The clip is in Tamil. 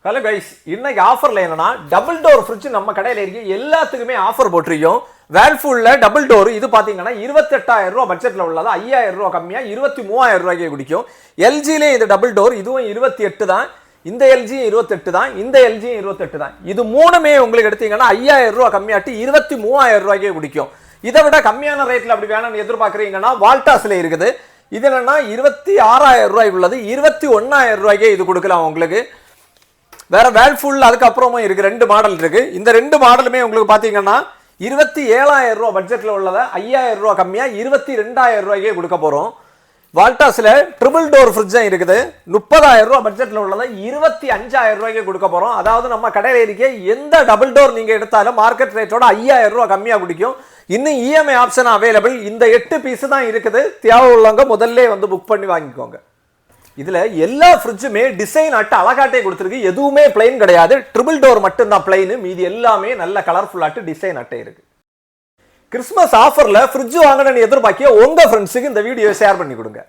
ஹலோ கைஸ், இன்னைக்கு ஆஃபர்ல என்னன்னா டபுள் டோர் ஃப்ரிட்ஜ் நம்ம கடையில இருக்கு. எல்லாத்துக்குமே ஆஃபர் போட்டிருக்கோம். வேர்ல்பூல்ல டபுள் டோர் இது பாத்தீங்கன்னா 28,000 ரூபாய் பட்ஜெட்ல உள்ளது. 5,000 ரூபாய் கம்மியா 23,000 ரூபாய்க்கு குடிக்கும். எல்ஜிலே இது டபுள் டோர், இதுவும் 28 தான். இந்த எல்ஜி 28 தான், இந்த எல்ஜி 28 தான். இது மூணுமே உங்களுக்கு எடுத்தீங்கன்னா 5,000 ரூபாய் கம்மியாட்டி 23,000 ரூபாய்க்கே குடிக்கும். இதை விட கம்மியான ரேட்ல அப்படி வேணும்னு எதிர்பார்க்குறீங்கன்னா வால்டாஸ்ல இருக்குது. இது என்னன்னா 26,000 ரூபாய்க்கு உள்ளது. 21,000 ரூபாய்க்கே இது கொடுக்கலாம் உங்களுக்கு. வேற வேர்ல்பூல் அதுக்கப்புறமும் இருக்கு, 2 மாடல் இருக்கு. இந்த 2 மாடலுமே உங்களுக்கு பாத்தீங்கன்னா 27,000 ரூபாய் பட்ஜெட்ல உள்ளத 5,000 ரூபாய் கம்மியா 22,000 ரூபாய்க்கே கொடுக்க போறோம். வால்டாஸ்ல ட்ரிபிள் டோர் ஃப்ரிட்ஜ் இருக்குது. 30,000 ரூபாய் பட்ஜெட்ல உள்ளத 25,000 ரூபாய்க்கே கொடுக்க போறோம். அதாவது நம்ம கடையில இருக்க எந்த டபுள் டோர் நீங்க எடுத்தாலும் மார்க்கெட் ரேட்டோட 5,000 ரூபாய் கம்மியா குடிக்கும். இன்னும் இஎம்ஐ ஆப்ஷன் அவைலபிள். இந்த 8 பீஸ் தான் இருக்குது. தேவை உள்ளவங்க முதல்ல வந்து புக் பண்ணி வாங்கிக்கோங்க. இதுல எல்லா ஃப்ரிட்ஜுமே டிசைன் அட்டு அழகாட்டே கொடுத்துருக்கு. எதுவுமே பிளைன் கிடையாது. ட்ரிபிள் டோர் மட்டும் தான் பிளைன், மீதி எல்லாமே நல்ல கலர்ஃபுல் ஆட்டு டிசைன் அட்டை இருக்கு. கிறிஸ்மஸ் ஆஃபர்ல ஃப்ரிட்ஜ் வாங்கணும்னு எதிர்பார்க்கிய உங்க ஃப்ரெண்ட்ஸுக்கு இந்த வீடியோ ஷேர் பண்ணி கொடுங்க.